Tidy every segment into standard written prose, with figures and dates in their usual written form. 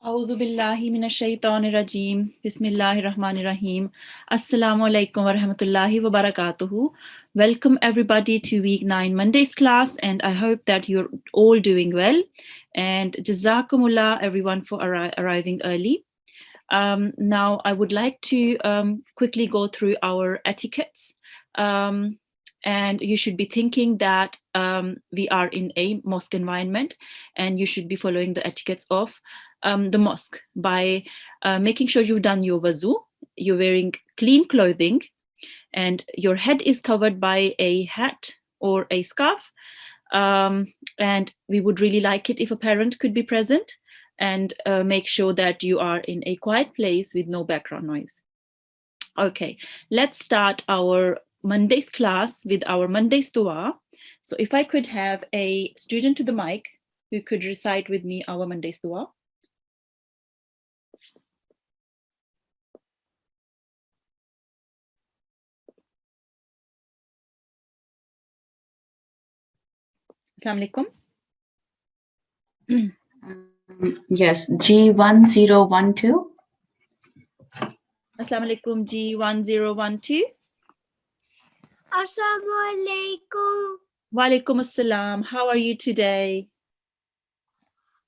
A'udhu billahi minash shaitanir rajim. Bismillahir rahmanir rahim. Assalamu alaikum wa rahmatullahi wa barakatuhu. Welcome everybody to week 9 Mondays class, and I hope that you're all doing well. And jazakumullah everyone for arriving early. Now I would like to quickly go through our etiquettes. And you should be thinking that we are in a mosque environment, and you should be following the etiquettes of the mosque by making sure you've done your wuzu, you're wearing clean clothing, and your head is covered by a hat or a scarf. And we would really like it if a parent could be present, and make sure that you are in a quiet place with no background noise. Okay, let's start our Mondays class with our Mondays dua. So if I could have a student to the mic who could recite with me our Mondays dua. Assalamu alaikum. Yes, G1012. Assalamu alaikum, G1012. Assalamu alaikum. Wa alaikum assalam. How are you today?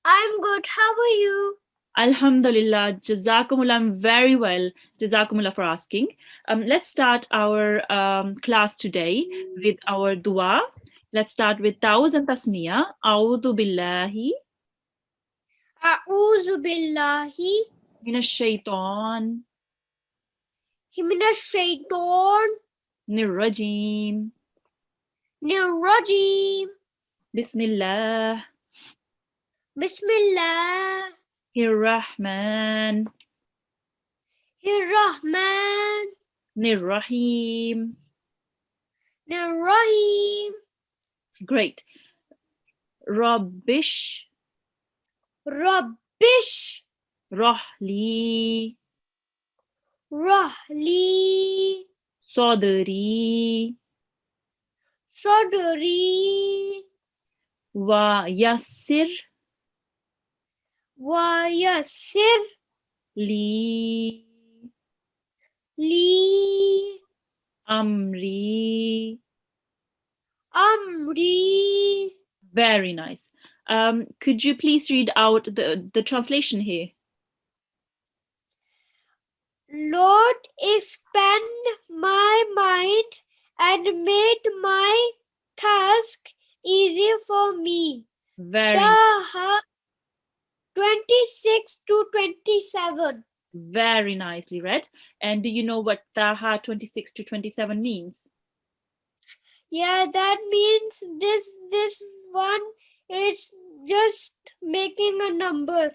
I'm good. How are you? Alhamdulillah, Jazakumullah, I'm very well. Jazakumullah for asking. Let's start our class today with our dua. Let's start with Ta'awuz and Tasniya. A'udhu billahi A'udhu billahi minash shaitan minash shaitan nirrajim. rajim. Bismillah Bismillah Rahman Rahman Nirrahim. Rahim. Great. Rabbish Rabbish Rahli Rahli Sadri Sadri Wa Yassir wa yassir Li li Amri. amri. Very nice. Could you please read out the translation here? Lord, expand my mind and made my task easy for me. Very, Taha 26 to 27. very nicely read. And do you know what Taha 26 to 27 means? Yeah, that means this one is just making a number.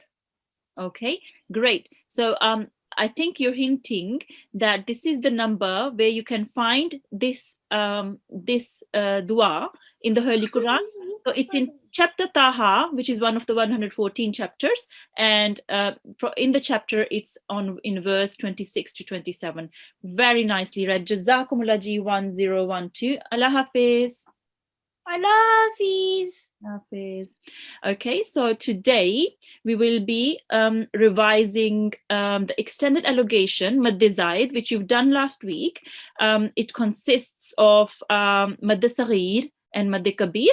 Okay, great. So I think you're hinting that this is the number where you can find this dua in the Holy Quran. So it's in chapter Taha, which is one of the 114 chapters, and in the chapter it's in verse 26 to 27. Very nicely read. Jazakumullah G1012. Allah Hafiz. Allah Hafiz. Hafiz. Okay, so today we will be revising the extended allocation Madd Zaid, which you've done last week. It consists of Madd Saghir and Madd Kabir,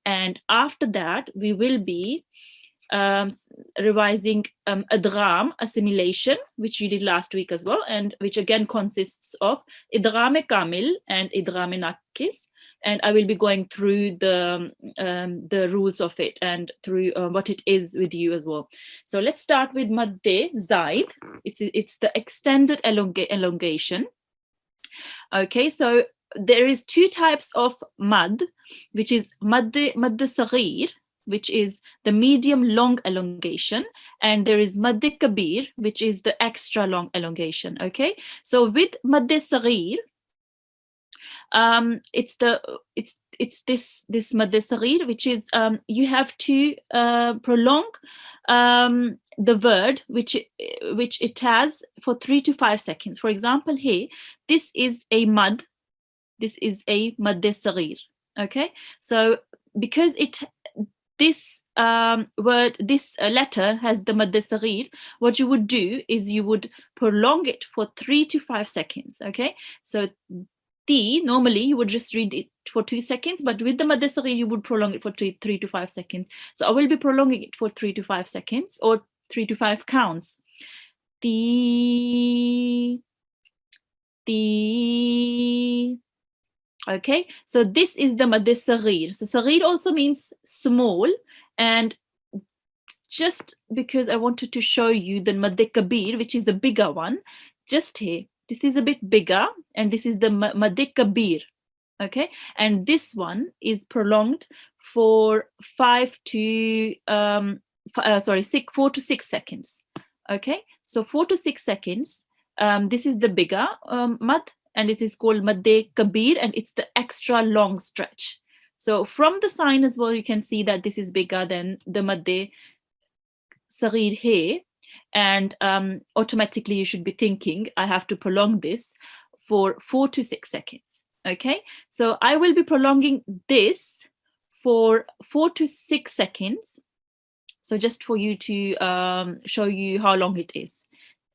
and after that we will be revising Idgham assimilation, which you did last week as well, and which again consists of Idgham Kamil and Idgham Nakis. And I will be going through the rules of it and through what it is with you as well. So let's start with Madd Zaid. It's the extended elongation. Okay, so there is two types of mad, which is Madd Saghir, which is the medium long elongation, and there is Madd Kabir, which is the extra long elongation. Okay, so with Madd Saghir, it's this Madd Saghir, which is you have to prolong the word which it has for 3 to 5 seconds. For example, here this is a mad, this is a Madd Saghir. Okay, so because this word, this letter has the Mad Saghir, what you would do is you would prolong it for 3 to 5 seconds. Okay, so T, normally you would just read it for 2 seconds, but with the Mad Saghir you would prolong it for 3 to 5 seconds. So I will be prolonging it for 3 to 5 seconds, or 3 to 5 counts. T. Okay, so this is the Mad Saghir. So Saghir also means small, and just because I wanted to show you the Mad Kabir, which is the bigger one, just here, this is a bit bigger, and this is the Mad Kabir. Okay, and this one is prolonged for 4 to 6 seconds. Okay, so 4 to 6 seconds. This is the bigger mad, and it is called Mad Kabir, and it's the extra long stretch. So from the sign as well, you can see that this is bigger than the Mad Saghir here, and automatically you should be thinking, I have to prolong this for 4 to 6 seconds. Okay, so I will be prolonging this for 4 to 6 seconds. So just for you to show you how long it is.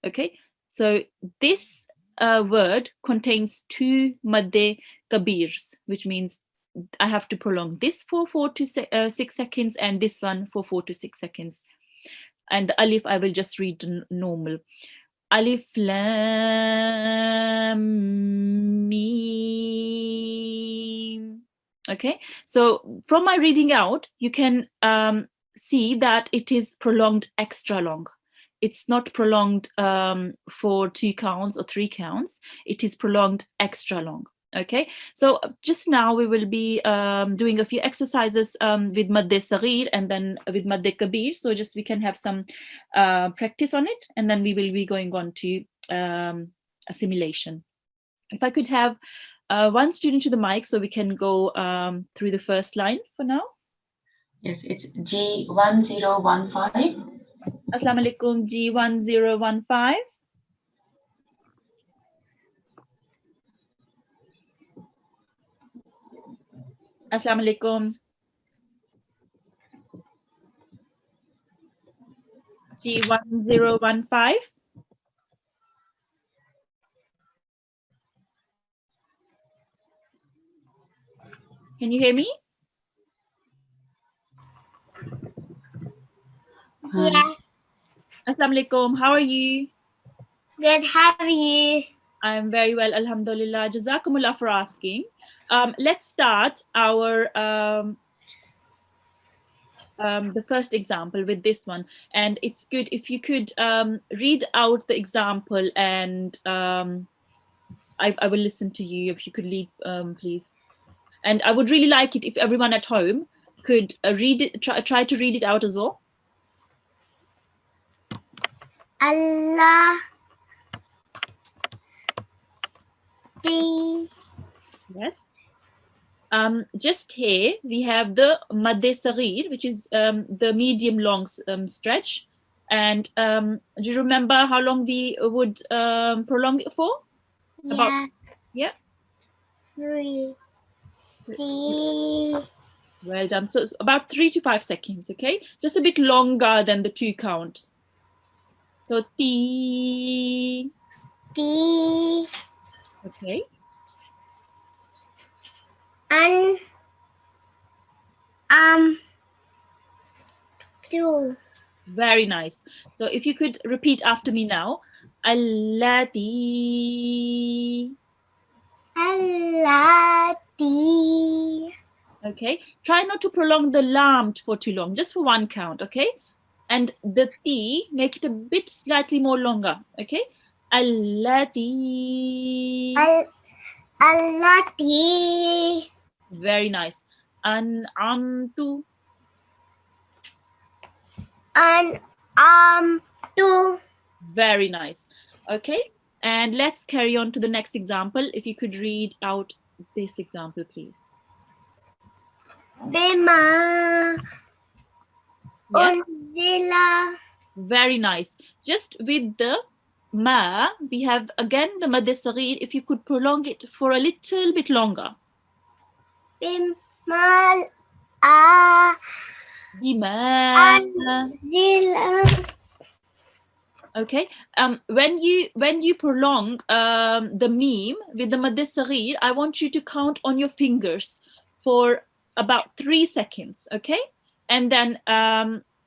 Okay, so this word contains 2 Mad Kabirs, which means I have to prolong this for 4 to 6 seconds, and this one for 4 to 6 seconds. And the alif, I will just read normal. Alif Lam Mim. Okay, so from my reading out, you can see that it is prolonged extra long. It's not prolonged for 2 counts or 3 counts. It is prolonged extra long. Okay, so just now we will be doing a few exercises with Mad Saghir and then with Mad Kabir. So just we can have some practice on it, and then we will be going on to assimilation. If I could have one student to the mic, so we can go through the first line for now. Yes, it's G1015. Assalamu alaikum, G1015. Assalamu alaikum. G1015. Can you hear me? Yeah. Assalamu alaikum. How are you? Good. How are you? I'm very well, alhamdulillah. Jazakumullah for asking. Let's start our the first example with this one, and it's good if you could read out the example, and I will listen to you. If you could lead, please. And I would really like it if everyone at home could read it, try to read it out as well. Allah. Yes. Just here we have the Mad Saghir, which is the medium long stretch. And do you remember how long we would prolong it for? Yeah. About, yeah. 3. Well done. So it's about 3 to 5 seconds. Okay, just a bit longer than the 2 count. So T. Okay. And 2. Very nice. So if you could repeat after me now. Allati. Allati. Okay. Try not to prolong the lam for too long, just for 1 count. Okay. And the T, make it a bit slightly more longer. Okay. Allati. Allati. Very nice. An'amtu. An'amtu. Very nice. Okay. And let's carry on to the next example. If you could read out this example, please. Bima. Yeah. Unzila. Very nice. Just with the ma, we have again the Mad Saghir. If you could prolong it for a little bit longer. Bima Bima. Zila. Okay. When you prolong the meme with the mad saghir, I want you to count on your fingers for about 3 seconds. Okay. And then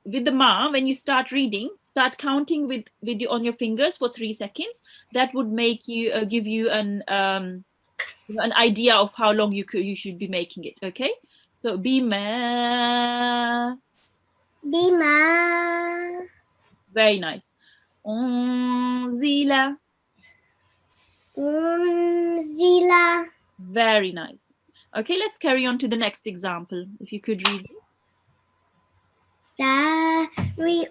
with the ma, when you start reading, start counting with you on your fingers for 3 seconds. That would make you give you an idea of how long you should be making it. Okay. So bima. Bima. Very nice. Unzila. Unzila. Very nice. Okay, let's carry on to the next example. If you could read it. Sari'u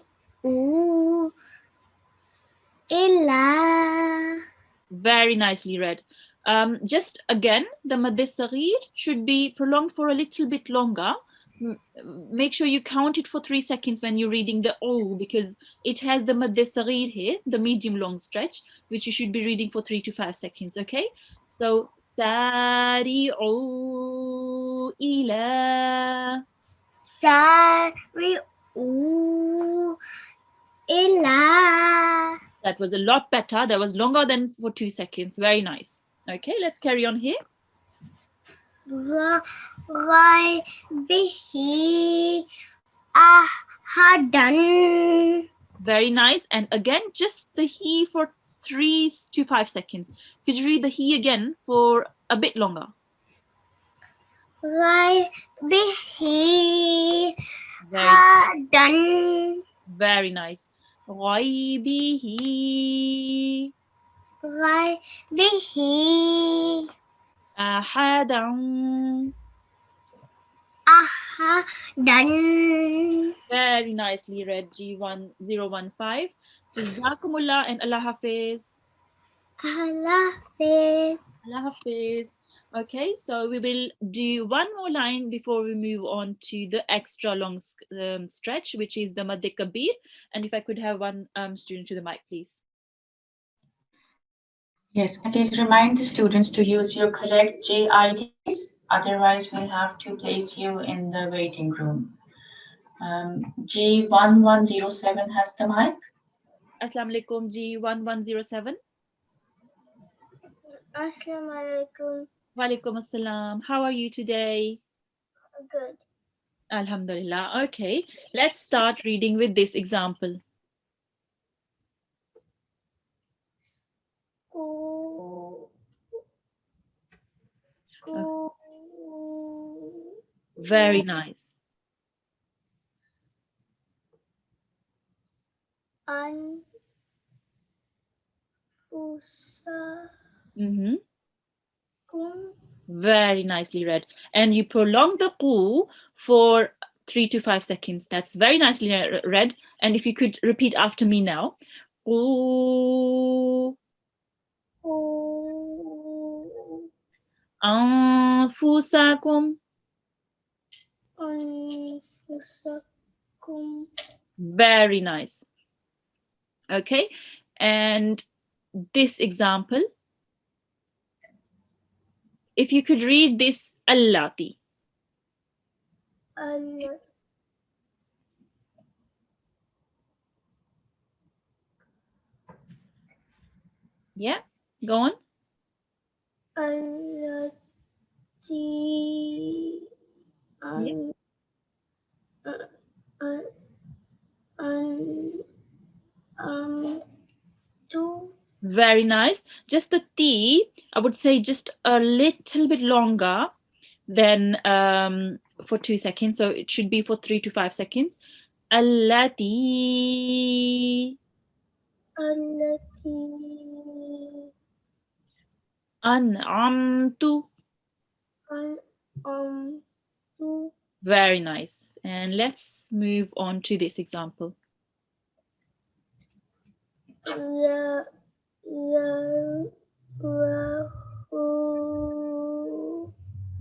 illa. Very nicely read. Just again, the mad saghir should be prolonged for a little bit longer. Make sure you count it for 3 seconds when you're reading the O, because it has the mad saghir here, the medium long stretch, which you should be reading for 3 to 5 seconds. Okay, so sari'u ila. Sari'u illa. That was a lot better. That was longer than for 2 seconds. Very nice. Okay, let's carry on here. Ghaybihi ahadan. Very nice. And again, just the he for 3 to 5 seconds. Could you read the he again for a bit longer? Ghaybihi Very, ahadan. very nice. غيبه Ghaybihi أحدا. ahadan. Very nicely read, G1015. Jazakumullah and Allah Hafiz. Allah Hafiz. Allah Hafiz. Okay, so we will do one more line before we move on to the extra long stretch, which is the Mad Kabir. And if I could have one student to the mic, please. Yes, can I please remind the students to use your correct JIDs? Otherwise, we'll have to place you in the waiting room. G1107 has the mic. Assalamu alaikum, G1107. Assalamu alaikum. Wa alaikum assalam. How are you today? Good. Alhamdulillah. Okay, let's start reading with this example. Very nice. Mm-hmm. Very nicely read. And you prolong the qu for 3 to 5 seconds. That's very nicely read. And if you could repeat after me now. Qu anfusakum. Very nice. Okay. And this example, if you could read this allati. Yeah, go on. Very nice. Just the T, I would say just a little bit longer than for 2 seconds. So it should be for 3 to 5 seconds. Allati. An'amtu. Very nice. And let's move on to this example.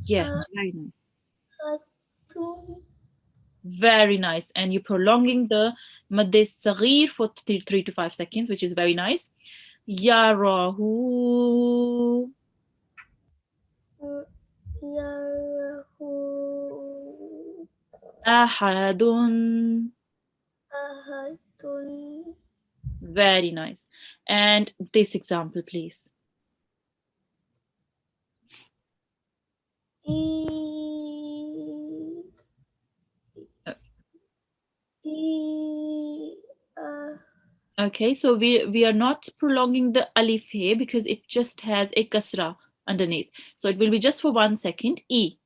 Yes, very nice. Very nice. And you're prolonging the mad saghir for 3 to 5 seconds, which is very nice. Yarahu. Ahadun. Ahadun. Very nice. And this example, please. Okay, so we are not prolonging the alif here because it just has a kasra underneath. So it will be just for 1 second, E.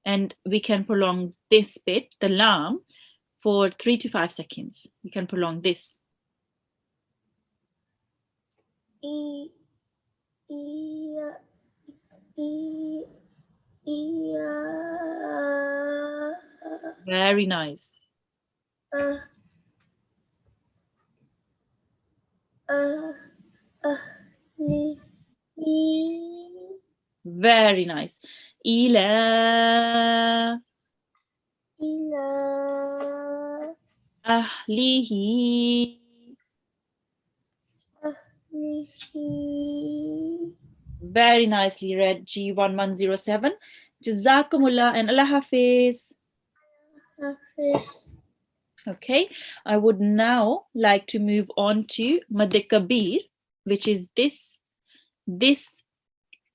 And we can prolong this bit, the lam, for 3 to 5 seconds. We can prolong this. Very nice. Very nice. Ila ahlihi. Very nicely read, G1107. Jazakumullah and Allah Hafiz. Okay, I would now like to move on to Mad Kabir, which is this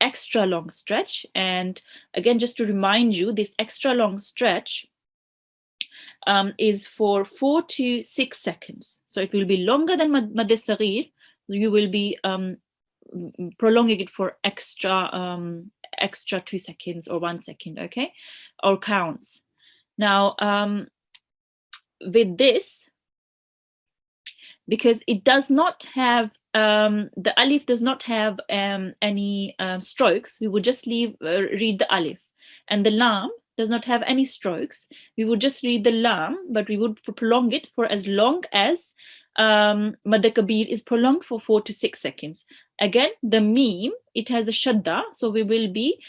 extra long stretch. And again, just to remind you, this extra long stretch is for 4 to 6 seconds. So it will be longer than Mad Saghir. You will be prolonging it for extra 2 seconds or 1 second, okay, or counts. Now, with this, because it does not have the alif does not have any strokes, we would just read the alif, and the lam does not have any strokes, we would just read the lam, but we would prolong it for as long as Mad Kabir is prolonged for 4 to 6 seconds. Again, the meme, it has a shadda, so we will be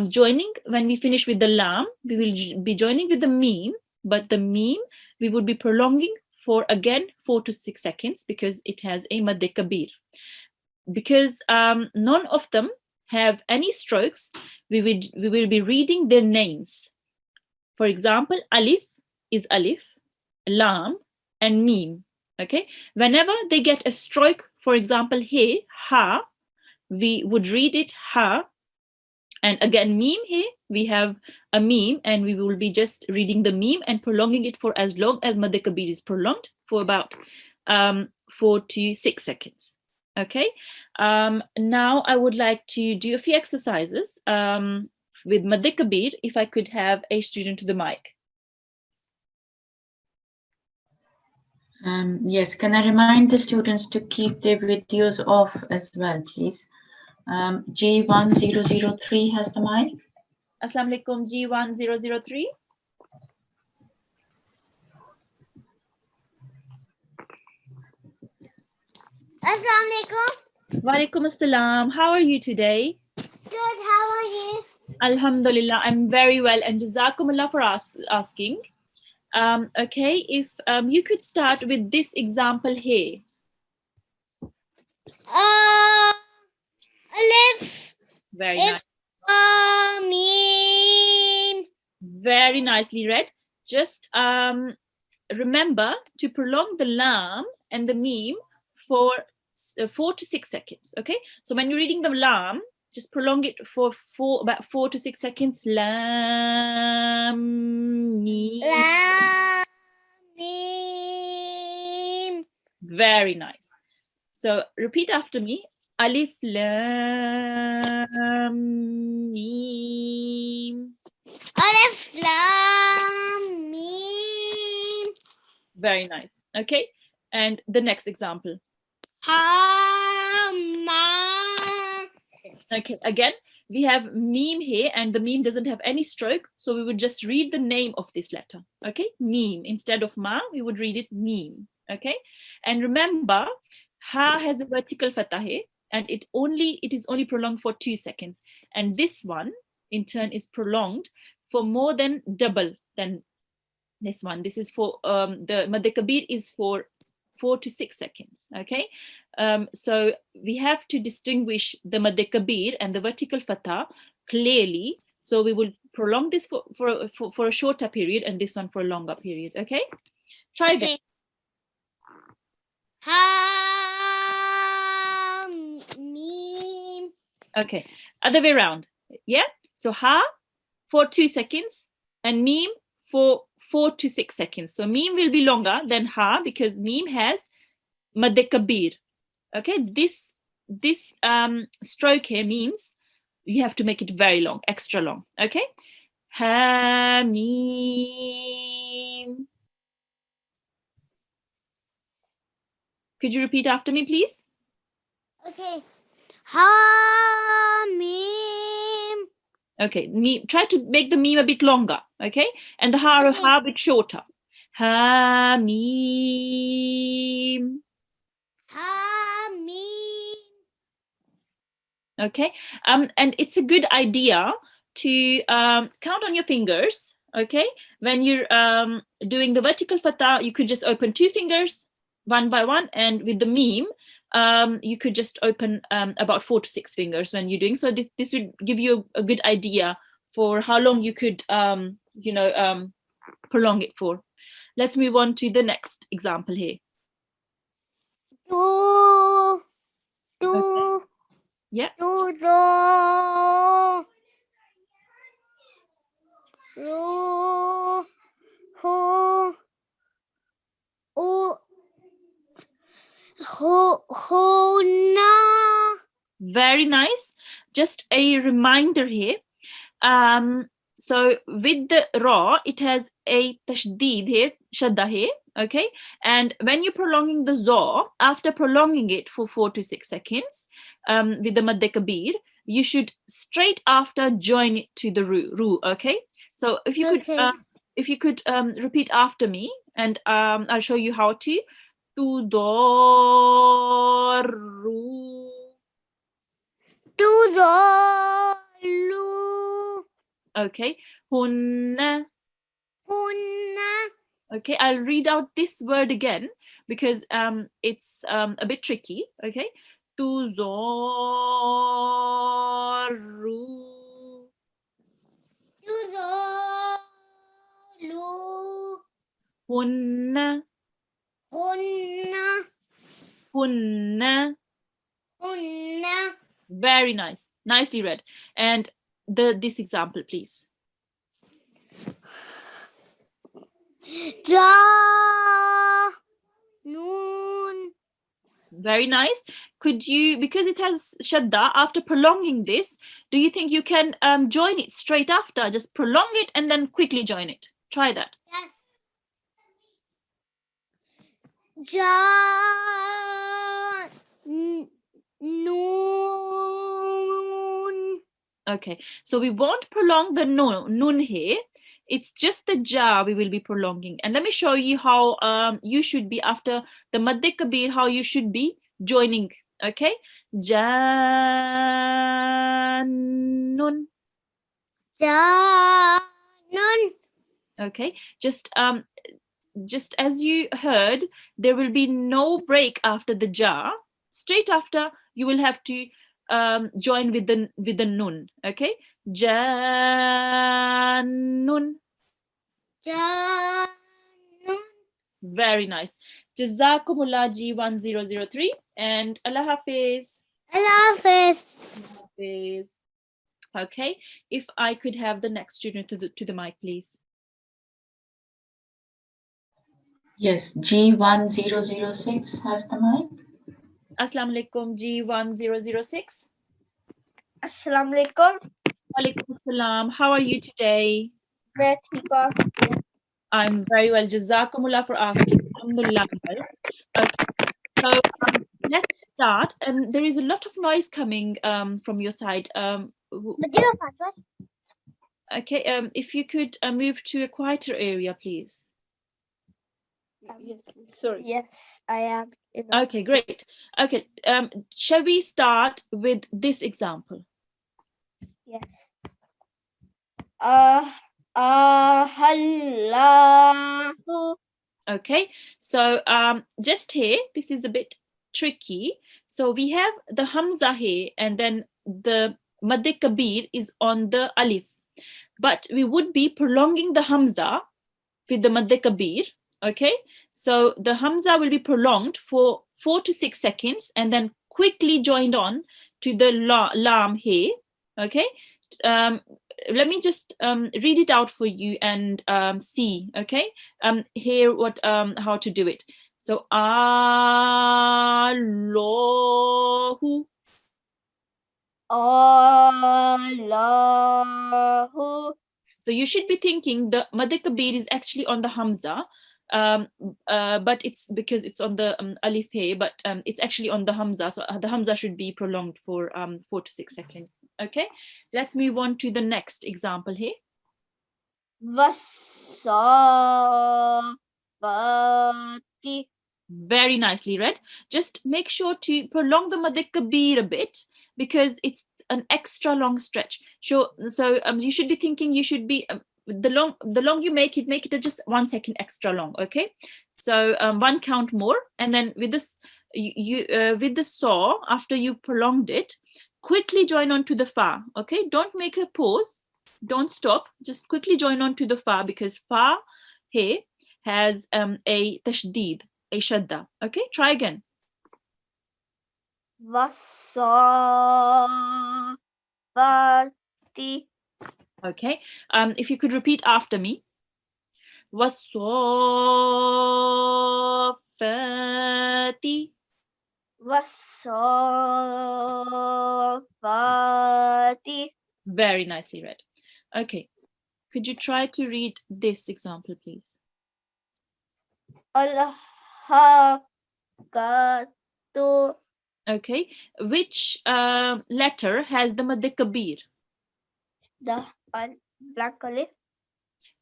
joining when we finish with the lam, we will be joining with the meme, but the meme we would be prolonging for again 4 to 6 seconds because it has a Mad Kabir. Because none of them have any strokes, we will be reading their names. For example, alif is alif, lam, and meme. Okay, whenever they get a stroke, for example, here, ha, we would read it ha. And again, meme here, we have a meme, and we will be just reading the meme and prolonging it for as long as Mad Kabir is prolonged, for about 4 to 6 seconds. Okay, now I would like to do a few exercises with Mad Kabir. If I could have a student to the mic. Yes, can I remind the students to keep their videos off as well, please? G1003 has the mic. Assalamu alaikum, G1003. Assalamu alaikum. Walaikum assalam. How are you today? Good, how are you? Alhamdulillah, I'm very well, and jazakumullah for asking. Okay, if you could start with this example here. Alif. Very nice. Meme. Very nicely read. Just remember to prolong the lam and the meme for 4 to 6 seconds. Okay, so when you're reading the lam, just prolong it for about 4 to 6 seconds. Lam, meme. Lam. Meme. Very nice. So repeat after me. Alif, lam, meme. Alif, lam, meme. Very nice. Okay, and the next example. Ha, ma. Okay, again, we have meme here, and the meme doesn't have any stroke, so we would just read the name of this letter. Okay, meme. Instead of ma, we would read it meme. Okay, and remember, ha has a vertical fatah here, and it is only prolonged for 2 seconds, and this one in turn is prolonged for more than double than this one. This is for the Mad Kabir is for 4 to 6 seconds. Okay, so we have to distinguish the Mad Kabir and the vertical fatah clearly, so we will prolong this for a shorter period and this one for a longer period. Okay, try again. Ha mim. Okay, other way around. Yeah, so ha for 2 seconds and mim for 4 to 6 seconds. So mim will be longer than ha because mim has madde kabir. Okay, this stroke here means you have to make it very long, extra long. Okay, ha mim. Could you repeat after me, please? Okay. Ha mim. Okay, try to make the meme a bit longer, okay? And the ha a bit shorter. Ha mim. Ha mim. Okay, and it's a good idea to count on your fingers, okay? When you're doing the vertical fatha, you could just open 2 fingers one by one, and with the meme, you could just open about 4 to 6 fingers when you're doing. So this would give you a good idea for how long you could, prolong it for. Let's move on to the next example here. Do. Okay. Yeah. Do do. Ru. Hu. U. Huna. Very nice. Just a reminder here. So with the ra, it has a tashdeed here, shadda here, okay? And when you're prolonging the za, after prolonging it for 4 to 6 seconds, with the madde kabir, you should straight after join it to the ru, okay? So if you could repeat after me, and I'll show you how to. Tudoru. Tudoru. Okay. Hunna. Hunna. Okay, I'll read out this word again because it's a bit tricky. Okay. Tuzoru. Tuzoru. Hunna. Hunna. Hunna. Hunna. Very nice. Nicely read. And this example, please. Ja. Noon. Very nice. Could you, because it has shadda, after prolonging this, do you think you can join it straight after? Just prolong it and then quickly join it. Try that. Yes. Ja. Noon. Okay, so we won't prolong the nun here. It's just the ja we will be prolonging. And let me show you how you should be after the madde kabir, how you should be joining. Okay, Janun. Janun. Okay, just as you heard, there will be no break after the ja. Straight after, you will have to join with the nun. Okay, Janun. Janun. Very nice. Jazakumullah G1003 and Allah Hafiz. Allah Hafiz. Allah Hafiz. Okay, if I could have the next student to the mic, please. Yes, G1006 has the mic. Assalamu alaikum G1006. Assalamu alaikum. Walaikum assalam. How are you today? Great. I'm very well. Jazakumullah for asking. Alhamdulillah. Okay. So let's start. And there is a lot of noise coming from your side. Okay. If you could move to a quieter area, please. Sorry. Yes, I am. Okay, great. Okay. Shall we start with this example? Yes. Allahu. Okay, so just here, this is a bit tricky. So we have the hamza here, and then the madde kabir is on the alif. but we would be prolonging the Hamza with the Madde Kabir. Okay, so the Hamza will be prolonged for 4 to 6 seconds and then quickly joined on to the Lam He. Okay, let me just read it out for you and see. Okay, hear what how to do it. So Allahu. Allahu. So you should be thinking the Madde Kabir is actually on the Hamza, but it's because it's on the Alif He, but it's actually on the Hamza. So the Hamza should be prolonged for 4 to 6 seconds. Okay, let's move on to the next example here. Wasafati. Very nicely read. Just make sure to prolong the Madde Kabir a bit because it's an extra long stretch. So you should be thinking you should be the long you make it just 1 second extra long. Okay, so one count more, and then with this with the saw, after you prolonged it, quickly join on to the fa. Okay, don't make a pause, don't stop, just quickly join on to the fa because fa he has a tashdid, a shadda. Okay, try again. Wasafati. Okay, if you could repeat after me. Wasafati. Wasafati. Very nicely read. Okay, could you try to read this example, please? Al-Haqqatu. Okay, which letter has the Madde Kabir? The black alif.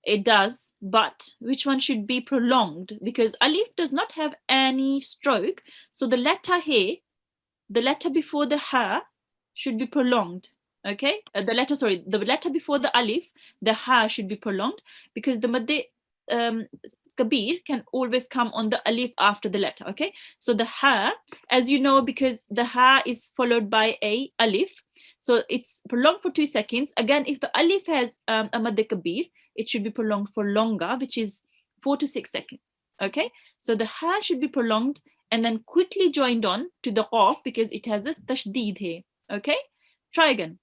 It does, but which one should be prolonged? Because alif does not have any stroke, so the letter he, the letter before the ha, should be prolonged. Okay, the letter before the alif, the ha should be prolonged because the Madde Kabir can always come on the alif after the letter. Okay, so the ha, as you know, because the ha is followed by a alif, so it's prolonged for 2 seconds. Again, if the alif has a Madde Kabir, it should be prolonged for longer, which is 4 to 6 seconds. Okay, so the ha should be prolonged and then quickly joined on to the qaf because it has a tashdid here. Okay, try again.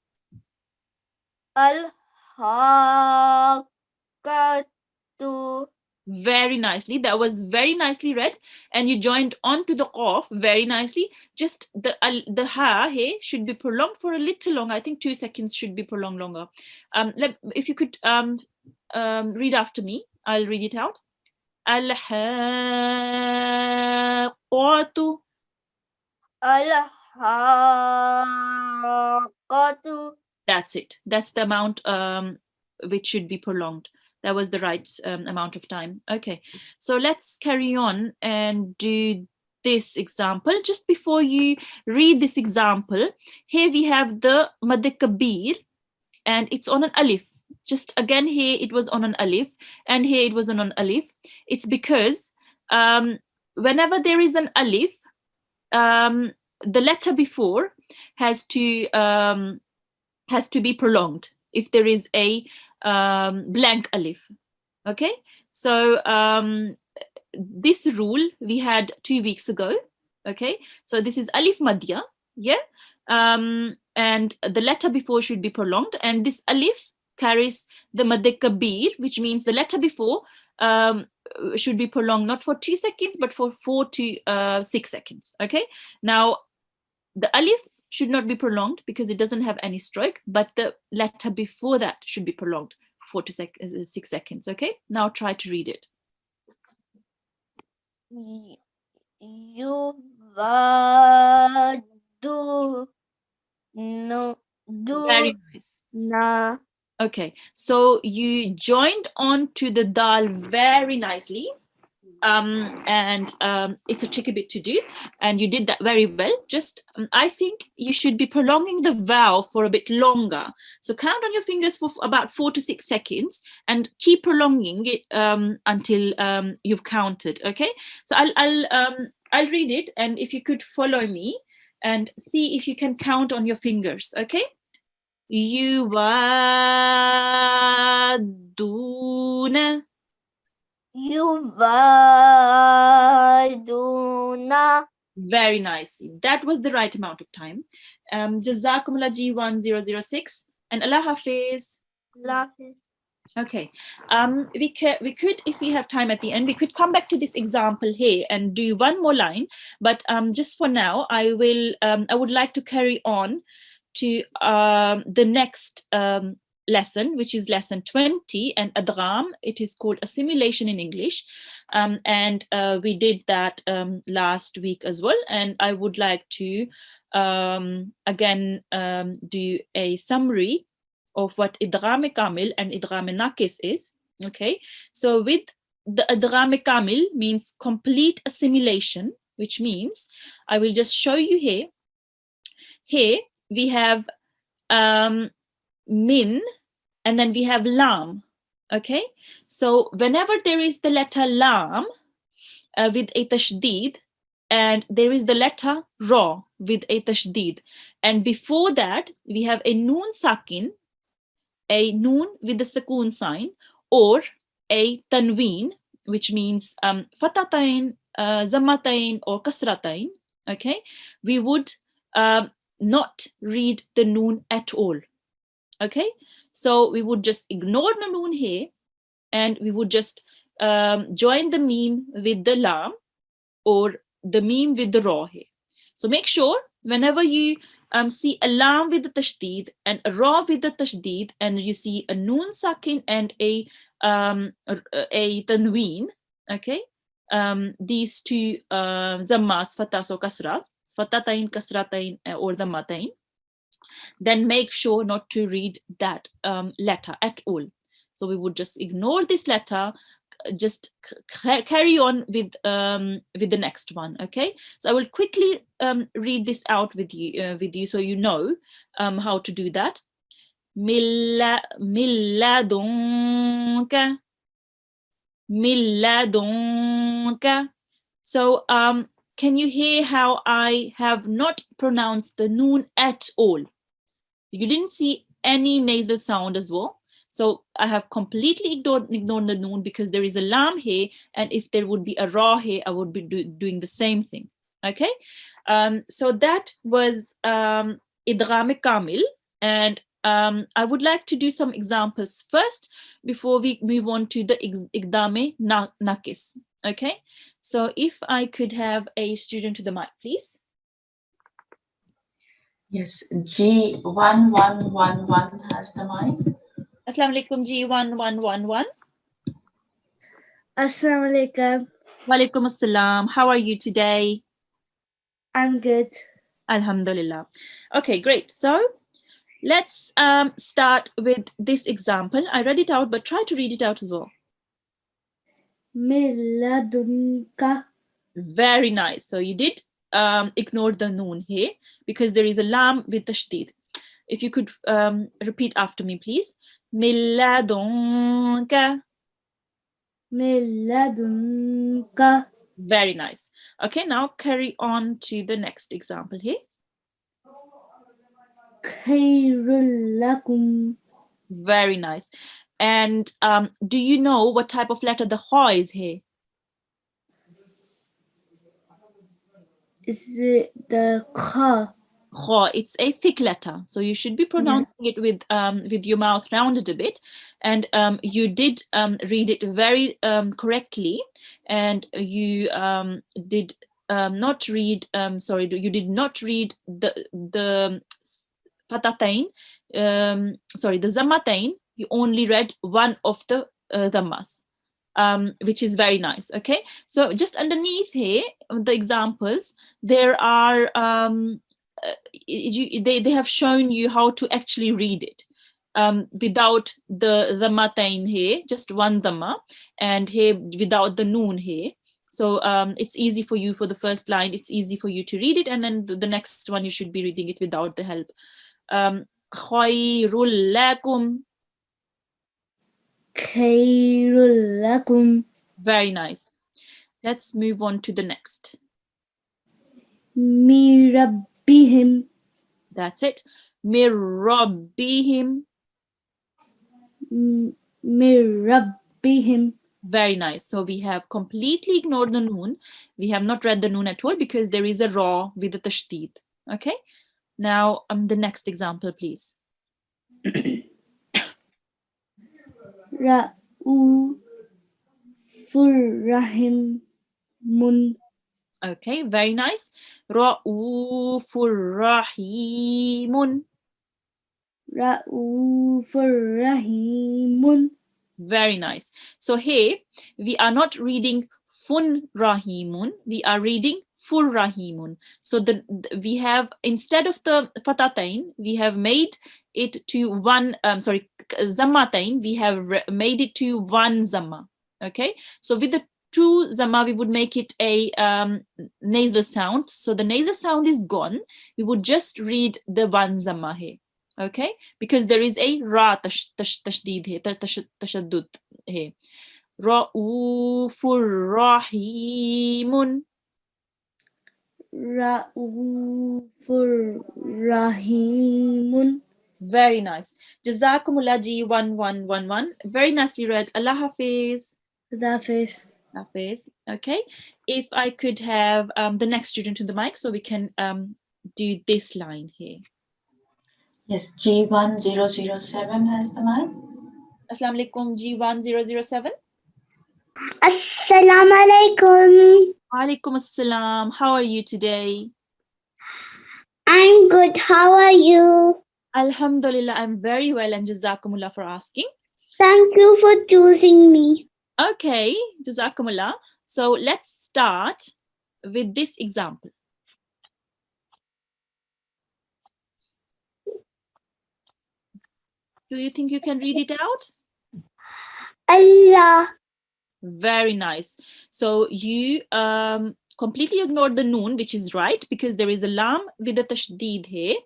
Al-Haqqatu. Very nicely, that was very nicely read, and you joined on to the qaf very nicely. Just the ha here should be prolonged for a little longer. I think 2 seconds should be prolonged longer. If you could read after me, I'll read it out. Al-Haqqatu. Al-Haqqatu. That's it. That's the amount which should be prolonged. That was the right amount of time. Okay, so let's carry on and do this example. Just before you read this example, here we have the Madde Kabir and it's on an alif. Just again, here it was on an alif and here it was on an alif. It's because whenever there is an alif, the letter before has to be prolonged if there is a blank alif. Okay, so this rule we had 2 weeks ago. Okay, so this is alif madya, yeah, and the letter before should be prolonged, and this alif carries the Madde Kabir, which means the letter before should be prolonged not for 2 seconds but for 4 to 6 seconds. Okay, now the alif should not be prolonged because it doesn't have any stroke, but the letter before that should be prolonged 4 to 6 seconds. Okay, now try to read it. Yubadu. No. Do. Very nice. Na. Okay, so you joined on to the dal very nicely. And it's a tricky bit to do, and you did that very well. Just I think you should be prolonging the vowel for a bit longer. So count on your fingers for about 4 to 6 seconds and keep prolonging it until you've counted. Okay, so I'll read it, and if you could follow me and see if you can count on your fingers. Okay, يوادون. يوعدون. Very nice. That was the right amount of time. Jazakumullah G1 006 and Allah Hafiz. Laughing. Okay, we could, if we have time at the end, we could come back to this example here and do one more line. But just for now, I would like to carry on to the next lesson, which is lesson 20, and adgham. It is called assimilation in English, and we did that last week as well. And I would like to again do a summary of what idgham kamil and idgham naqis is. Okay, so with the idgham kamil means complete assimilation, which means I will just show you here. Here we have min, and then we have lam. Okay, so whenever there is the letter lam with a tashdid, and there is the letter ra with a tashdid, and before that we have a noon sakin, a noon with the sukoon sign, or a tanween, which means fatatain, zammatain, or kasratain. Okay, we would not read the noon at all. Okay, so we would just ignore the noon here, and we would just join the meme with the lam, or the meme with the ra here. So make sure whenever you see a lam with the tashdid and a ra with the tashdid, and you see a noon sakin and a tanween, okay, these two zammas, fatas or kasras, fatatain, kasratain, or dhammatain, then make sure not to read that letter at all. So we would just ignore this letter, just carry on with the next one. Okay, so I will quickly read this out with you so you know how to do that. Milladunka, milladunka. So can you hear how I have not pronounced the noon at all? You didn't see any nasal sound as well. So I have completely ignored the noon because there is a lam here, and if there would be a ra here, I would be doing the same thing. Okay, so that was idgham kamil, and I would like to do some examples first before we move on to the idgham naqis. Okay, so if I could have a student to the mic, please. Yes, G1111 has the mic. Assalamu alaikum, G1111. Assalamu alaikum. Walaikum assalam. How are you today? I'm good. Alhamdulillah. Okay, great. So let's start with this example. I read it out, but try to read it out as well. Milladunka. Very nice. So you did ignore the noon here because there is a lam with tashdid. If you could repeat after me, please. Milladunka. Milladunka. Very nice. Okay, now carry on to the next example here. Khairul lakum. Very nice. And do you know what type of letter the ha is here? Is it the kha? Ha, it's a thick letter, so you should be pronouncing it with your mouth rounded a bit, and you did read it very correctly, and you did not read you did not read the fatatain, the zammatain. You only read one of the dhammas, which is very nice. Okay, so just underneath here the examples, there are they have shown you how to actually read it without the dhammatain here, just one dhamma, and here without the noon here. So it's easy for you for the first line, it's easy for you to read it, and then the next one you should be reading it without the help. Khairul lakum. Khairul lakum. Very nice. Let's move on to the next. Mirabbihim. That's it. Mir Rabbihim. Mir Rabbihim. Very nice. So we have completely ignored the noon. We have not read the noon at all because there is a ra with a tashdid. Okay. Now the next example, please. Ra'ufur Rahimun. Okay, very nice. Ra'ufur Rahimun. Ra'ufur Rahimun. Very nice. So here we are not reading fun rahimun, we are reading fur rahimun. So we have, instead of the fatatain, we have made it to one zammatain, we have made it to one zamma. Okay, so with the two zamma we would make it a nasal sound. So the nasal sound is gone, we would just read the one zamma here. Okay, because there is a ra tashdid here, tashaddud here. Ra'ufur rahimun. Ra'ufur Rahimun. Very nice. Jazakumullah G1111. Very nicely read. Allah Hafiz. Hafiz. Hafiz. Okay. If I could have the next student to the mic so we can do this line here. Yes, G1007 has the mic. Assalamu alaikum G1007. Assalamu alaikum. Alaikum assalam. How are you today? I'm good. How are you? Alhamdulillah, I'm very well, and Jazakumullah for asking. Thank you for choosing me. Okay, Jazakumullah. So let's start with this example. Do you think you can read it out? Allah. Very nice. So you completely ignored the noon, which is right, because there is a lam with a tashdid here.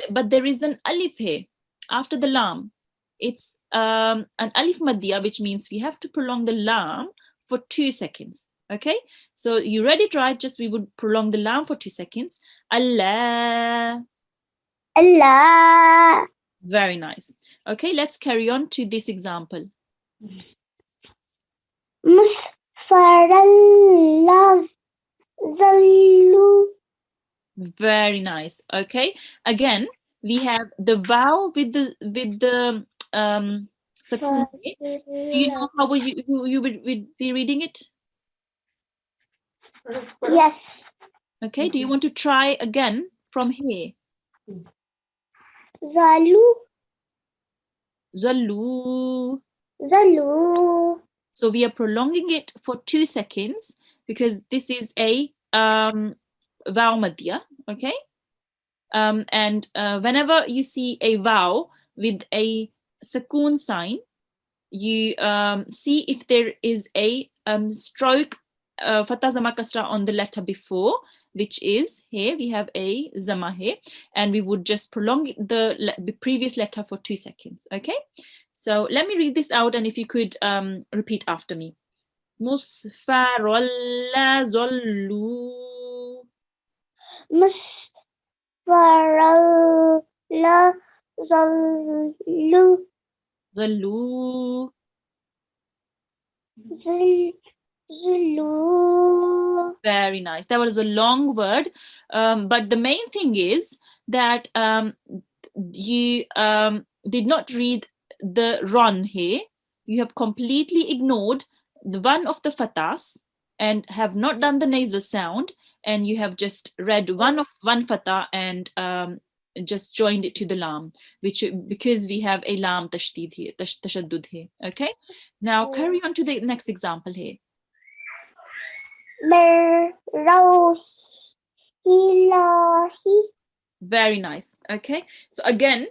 But there is an alif here after the lam. It's an alif maddiya, which means we have to prolong the lam for 2 seconds. Okay, so you read it right, just we would prolong the lam for 2 seconds. Allah. Allah. Very nice. Okay, let's carry on to this example. Musfarallah zallu. Very nice. Okay, again we have the vowel with the sakun. Do you know how would you would be reading it? Yes. Okay, do you want to try again from here? Zalu. Zallu. Zalu. So we are prolonging it for 2 seconds because this is a vowel madhya. Okay, and whenever you see a vowel with a sakun sign, you see if there is a stroke fatha zama kasra on the letter before, which is here we have a zama here, and we would just prolong the previous letter for 2 seconds. Okay, so let me read this out, and if you could repeat after me. Musfaralla zallu. Musfarallah zallu. Zallu. Zallu. Very nice. That was a long word, but the main thing is that you did not read the ron here. You have completely ignored the one of the fatas and have not done the nasal sound, and you have just read one fatah and just joined it to the lam, which because we have a lam tashdid here, tashaddud here. Okay, now carry on to the next example here. Very nice. Okay, so again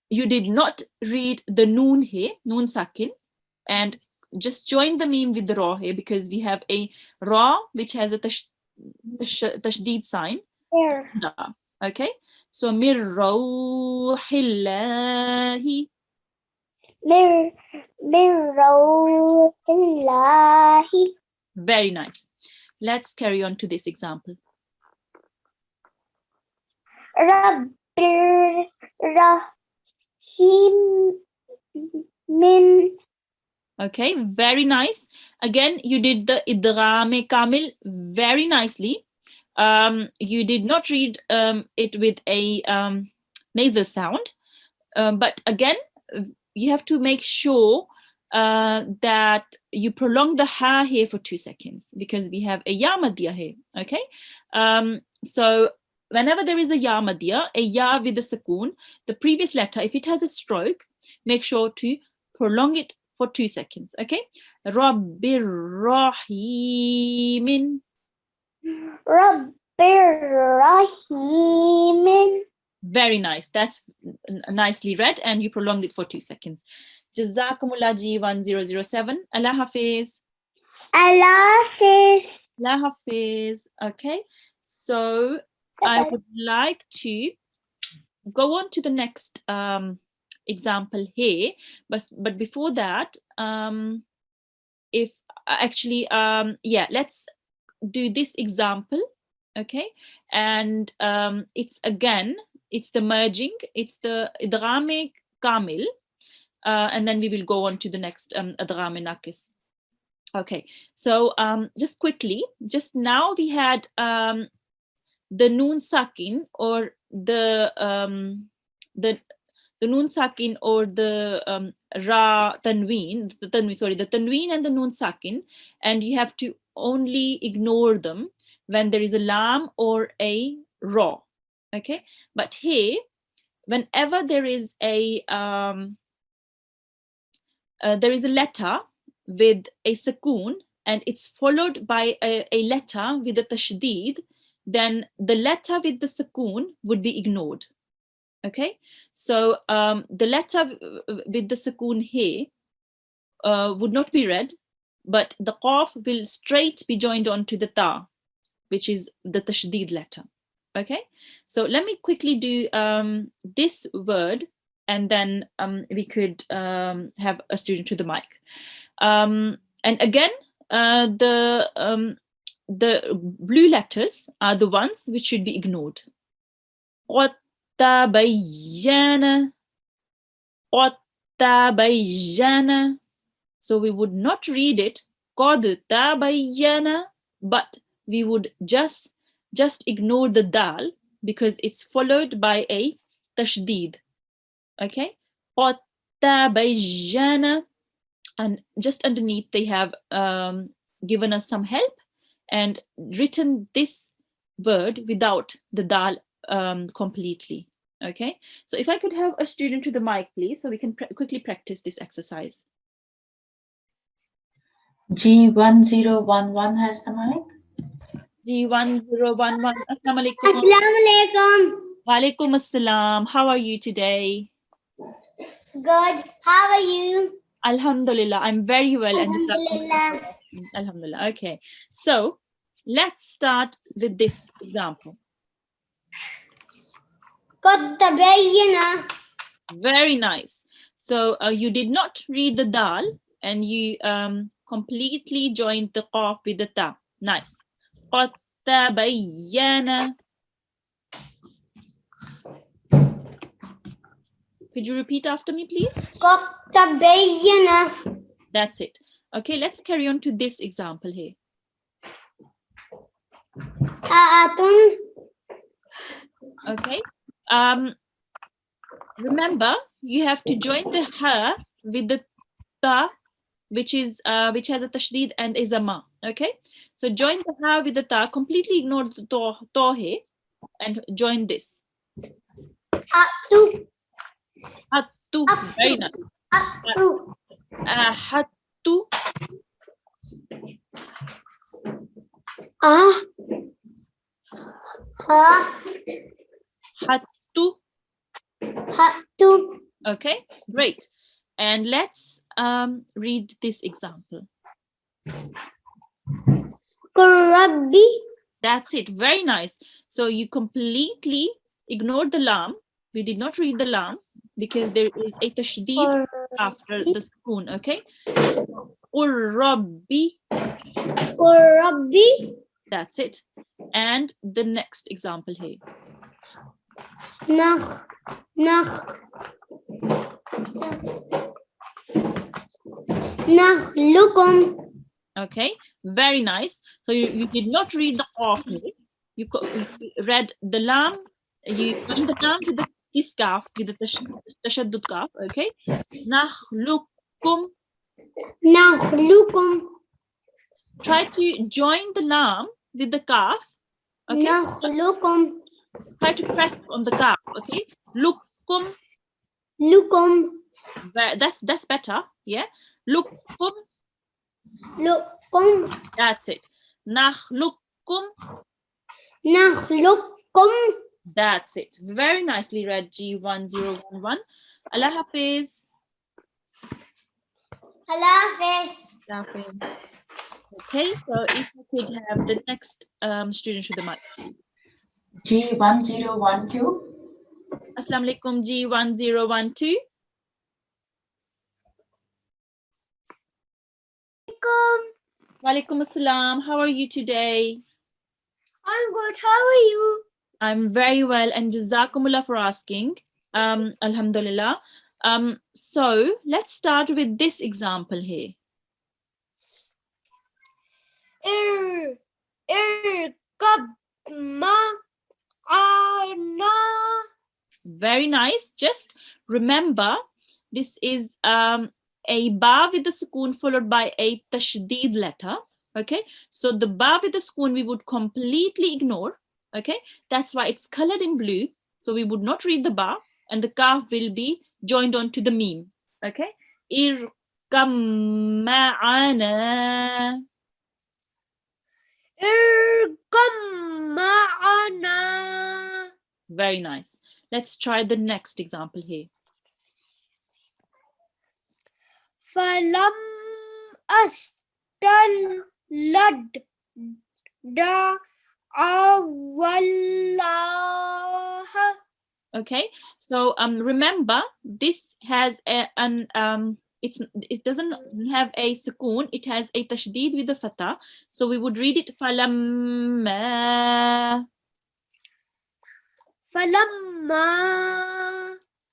you did not read the noon here, noon sakin, and just join the meme with the ra here because we have a ra which has a tashdid sign. Okay, so mir rawhillahi. Mir rawhillahi. Very nice. Let's carry on to this example. Rabbil Min. Okay, very nice. Again, you did the idgham kamil very nicely. You did not read it with a nasal sound, but again, you have to make sure that you prolong the ha here for 2 seconds because we have a ya madya here. Okay, so whenever there is a ya madya, a ya with the sukoon, the previous letter, if it has a stroke, make sure to prolong it for 2 seconds. Okay, Rabbir Rahimin. Rabbir Rahimin. Very nice. That's nicely read, and you prolonged it for 2 seconds. Jazakumullah G1007. Allah Hafiz. Allah Hafiz. Allah Hafiz. Okay, so I would like to go on to the next example here, but before that, if actually yeah, let's do this example. Okay, and it's the merging, it's the idgham kamil, and then we will go on to the next idgham nakis. Okay, so just quickly, just now we had the noon sakin or the noon sakin or the ra tanween, the tanween and the noon sakin, and you have to only ignore them when there is a lam or a ra. Okay, but here, whenever there is a letter with a sukoon and it's followed by a letter with a tashdid, then the letter with the sukoon would be ignored. Okay, so the letter with the sukoon here would not be read, but the qaf will straight be joined onto the ta, which is the tashdid letter. Okay, so let me quickly do this word, and then we could have a student to the mic. And again, the blue letters are the ones which should be ignored. Tabayyana. So we would not read it qad tabayyana, but we would just ignore the dal because it's followed by a tashdid. Okay, qad tabayyana, and just underneath they have given us some help and written this word without the dal completely. Okay, so if I could have a student to the mic, please, so we can quickly practice this exercise. G1011 has the mic. G1011. Assalamu alaikum. Assalamu alaikum. Wa alaikum assalam. How are you today? Good. How are you? Alhamdulillah, I'm very well. Alhamdulillah. Alhamdulillah. Okay, so let's start with this example. Qad tabayyana. Very nice. So you did not read the dal and you completely joined the qaf with the ta. Nice. Qad tabayyana. Could you repeat after me, please? Qad tabayyana. That's it. Okay, let's carry on to this example here. A'atun. Okay. Remember, you have to join the ha with the ta, which has a tashdid and a zama. Okay, so join the ha with the ta, completely ignore the to here, and join this. Atu. Hattu. Very nice. Atu. Hattu. Ah. Ha. Hattu. Hatu. Okay, great. And let's read this example. Rabbi. That's it. Very nice. So you completely ignored the lam. We did not read the lam because there is a tashdid after the sukoon. Okay. Rabbi. Rabbi. That's it. And the next example here. Nach. Lukum. Okay, very nice. So you did not read the qaf here. You read the lam. You joined the lam with the iskaf, with the tashaddud kaf. Okay, nakhluqukum. Lukum. Try to join the lam with the kaf. Okay, Lukum. try to press on the kaf. Okay, lukum. That's better. Yeah, lukum. That's it. Nakhluqukum. That's it. Very nicely read, G1011. Allah Hafiz. Okay, so if we could have the next student to the mic. G1012. Assalamu alaikum, G1012. Walaikum assalam. How are you today? I'm good. How are you? I'm very well, and jazakumullah for asking. Alhamdulillah. So let's start with this example here. Very nice. Just remember, this is a ba with the sukoon followed by a tashdeed letter. Okay, so the ba with the sukoon we would completely ignore. Okay, that's why it's colored in blue. So we would not read the ba, and the kaf will be joined onto the meme. Okay, irkam ma'ana. Very nice. Let's try the next example here. Falam astalad da awallah. Okay, so remember this has it doesn't have a sukoon, it has a tashdeed with the fatah, so we would read it falamma.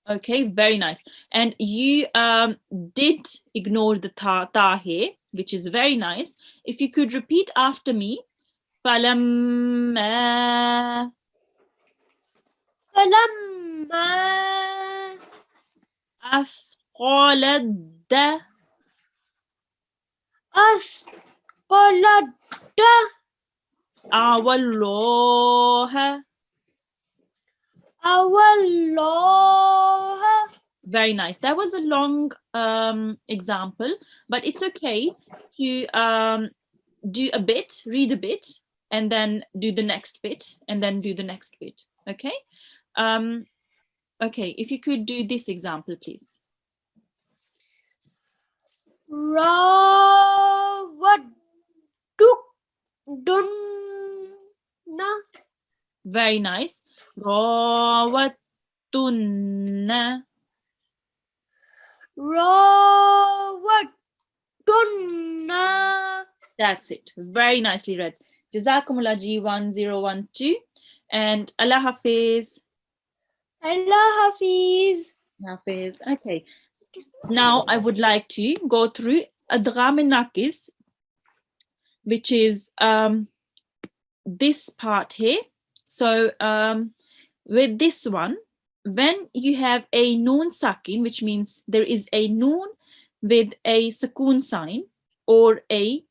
Okay, very nice. And you did ignore the ta here, which is very nice. If you could repeat after me, falamma. Asqalad. Awallah. Very nice. That was a long example, but it's okay to do a bit, read a bit, and then do the next bit, and then do the next bit. Okay. Okay, if you could do this example, please. Very nice. Rawattunna. That's it. Very nicely read. Jazakumullah G1012. And Allah Hafiz. Allah Hafiz. Hafiz. Okay. Now I would like to go through Adgham Nakis, which is this part here. So with this one, when you have a noon sakin, which means there is a noon with a sukoon sign, or a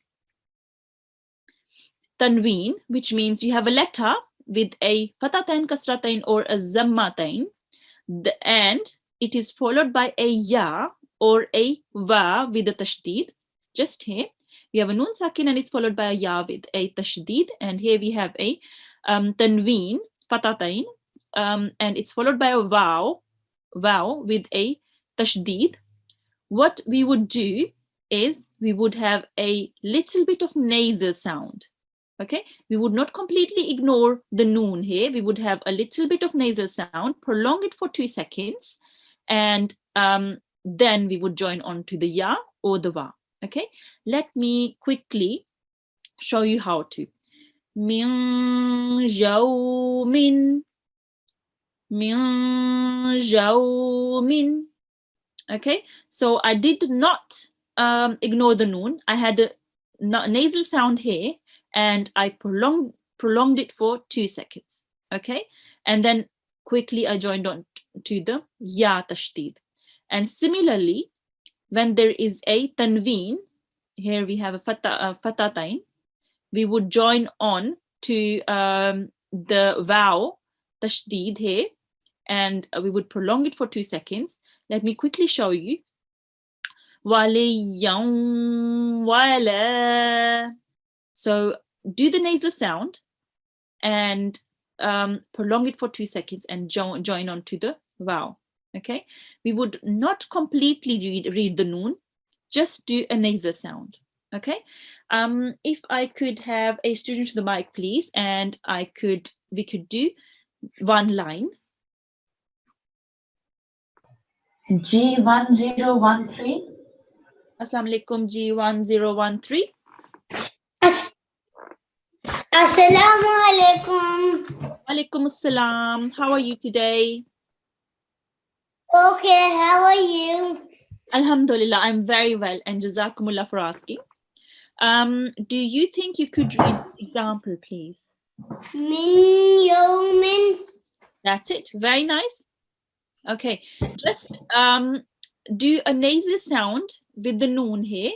tanween, which means you have a letter with a fatatain, kasratain, or a zammatain, and it is followed by a ya or a wa with a tashdid. Just here we have a noon sakin and it's followed by a ya with a tashdid, and here we have a tanween, fatatain, and it's followed by a wow with a tashdid. What we would do is we would have a little bit of nasal sound. Okay, we would not completely ignore the noon here. We would have a little bit of nasal sound, prolong it for 2 seconds, and then we would join on to the ya or the wa. Okay, let me quickly show you how to. Min yawmin. min yawmin. Okay, so I did not ignore the noon. I had a nasal sound here, and I prolonged it for 2 seconds. Okay, and then quickly I joined on to the ya tashdid. And similarly, when there is a tanween, here we have a fatatain, we would join on to the vowel tashdid here, and we would prolong it for 2 seconds. Let me quickly show you. Waliyan wala. So do the nasal sound and prolong it for 2 seconds and join on to the vowel. Okay, we would not completely read the noon, just do a nasal sound. Okay, if I could have a student to the mic, please, and we could do one line. G1013. Assalamu alaikum, G1013. Assalamu alaikum. Alaikum assalam. How are you today? Okay, how are you? Alhamdulillah, I'm very well, and jazakumullah for asking. Do you think you could read the example, please? Min yawmin. That's it. Very nice. Okay, just do a nasal sound with the noon here.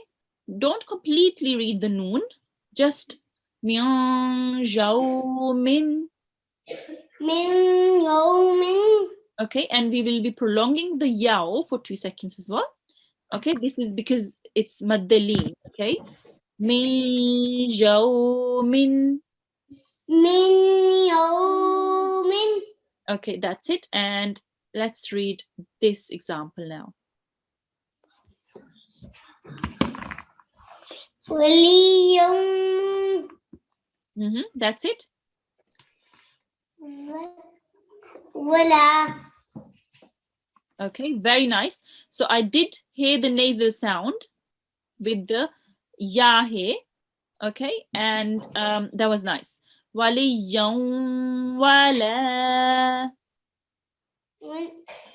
Don't completely read the noon. Just min yawmin. Min yawmin. Okay, and we will be prolonging the yaw for 2 seconds as well. Okay, this is because it's maddali. Okay, min yawmin. Min yawmin. Okay, that's it. And let's read this example now. Waliyum. That's it. Wala. Okay, very nice. So I did hear the nasal sound with the ya here. Okay, and that was nice. Waliyum wala.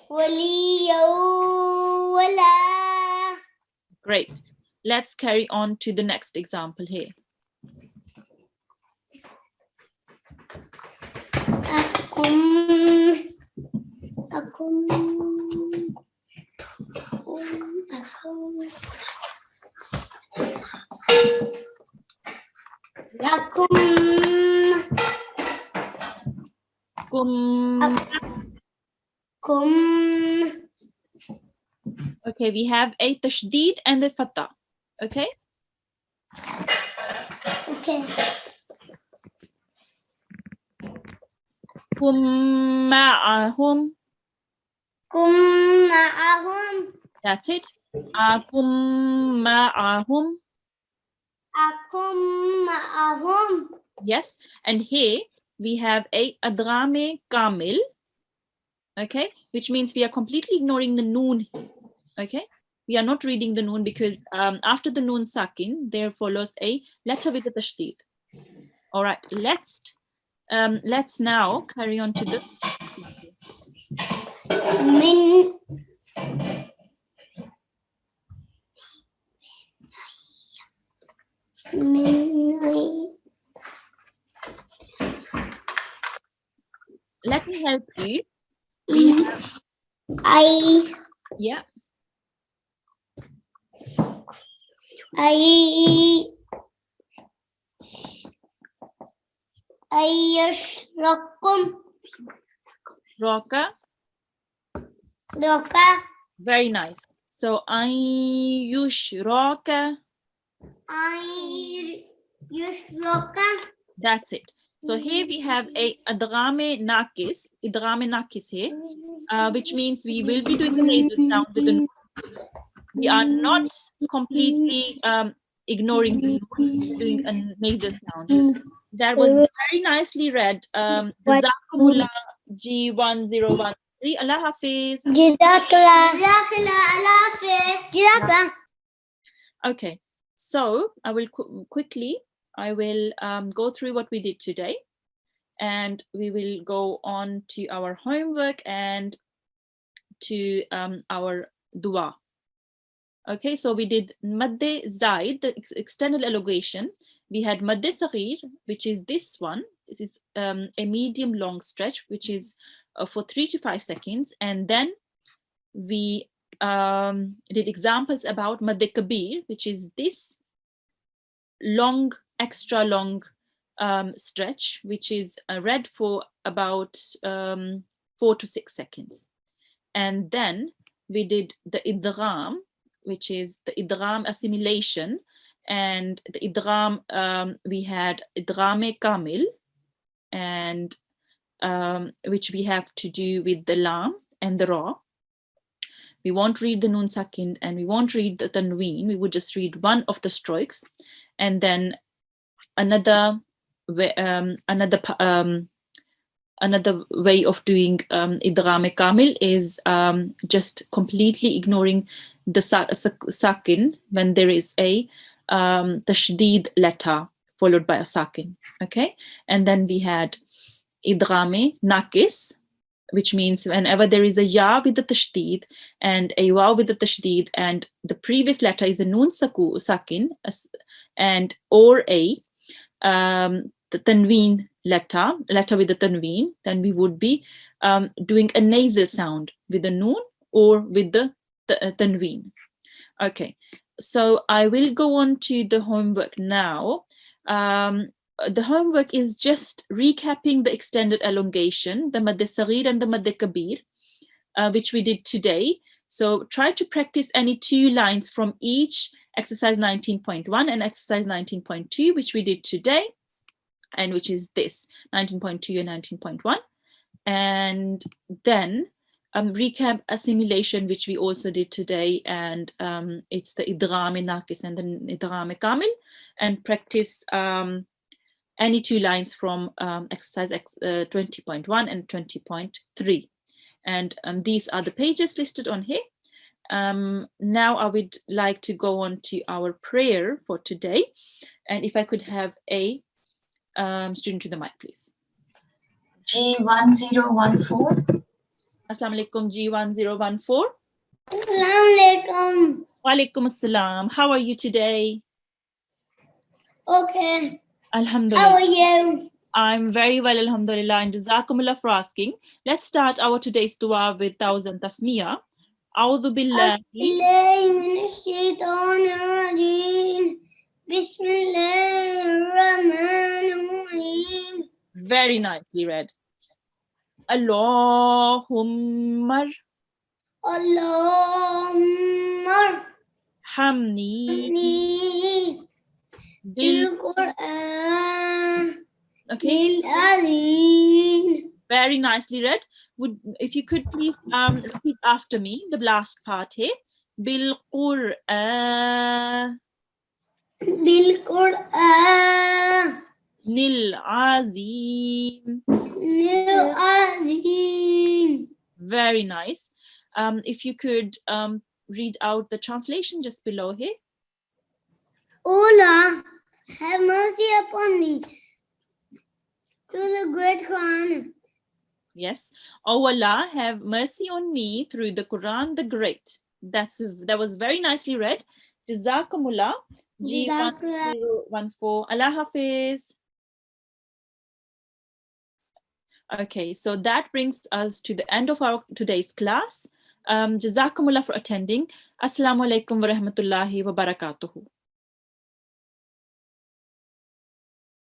Waliyum wala. Great. Let's carry on to the next example here. Akum. Okay, we have a tashdid and a fatah. Okay. Okay. Kum ma'ahum. Kum ma'ahum. That's it. Akum ma'ahum. Akum ma'ahum. Yes, and here we have a adrame kamil. Okay, which means we are completely ignoring the noon. Okay, we are not reading the noon because after the noon sakin, there follows a letter with the tashdid. All right, let's now carry on to the Min. Let me help you. Yeah. Ayashrakum. Roka. Roka. Very nice. So ayushraka. Ayushraka. That's it. So here we have a idrame nakis here, which means we will be doing the nasal sound with the noon. We are not completely ignoring the noon, doing a nasal sound. That was very nicely read. Jazakumullah G1013. Allah Hafiz. Jazakallah. Allah Hafiz. Jazakallah. Okay, so I will quickly go through what we did today. and we will go on to our homework and to our dua. Okay, so we did Madde Zaid, the external elongation. We had Madde Saghir, which is this one. This is a medium long stretch, which is for 3 to 5 seconds. And then we did examples about Madde Kabir, which is this long, extra long stretch, which is read for about 4 to 6 seconds. And then we did the idgham, which is the idgham assimilation. And the idgham, we had idgham kamil, and which we have to do with the lam and the ra. We won't read the nun sakin and we won't read the tanween. We would just read one of the strokes, and then another way of doing idgham kamil is just completely ignoring the sakin when there is a tashdid letter followed by a sakin. Okay, and then we had idgham nakis, which means whenever there is a ya with the tashdid and a waw with the tashdid and the previous letter is a nun sakin and or a the tanween letter with the tanween, then we would be doing a nasal sound with the nun or with the tanween. Okay, so I will go on to the homework now. The homework is just recapping the extended elongation, the Madde Saghir and the Madde Kabir, which we did today. So try to practice any 2 lines from each exercise 19.1 and exercise 19.2, which we did today, and which is this 19.2 and 19.1. And then recap assimilation, which we also did today, and it's the idgham nakis and the idgham kamil, and practice any 2 lines from exercise 20.1 and 20.3. And these are the pages listed on here. Now I would like to go on to our prayer for today. And if I could have a student to the mic, please. G1014. Assalamu alaikum, G1014. Assalamu alaikum. Wa alaikum assalam. How are you today? Okay. Alhamdulillah. How are you? I'm very well, alhamdulillah, and jazakumullah for asking. Let's start our today's dua with 1000 tasmiyah. A'udhu billahi minash shaitanir rajeem. Bismillahirrahmanirrahim. Very nicely read. Allahumma hamni bil Quran. Okay, very nicely read. If you could please repeat after me the last part here. Bil Quran nil azim. Very nice. If you could read out the translation just below here. Allah, have mercy upon me through the great Quran. Yes. Oh Allah, have mercy on me through the Quran the Great. That was very nicely read. Jazakumullah. G1014. Allah Hafiz. Okay, so that brings us to the end of our today's class. Jazakumullah for attending. Assalamu alaikum wa rahmatullahi wa barakatuhu.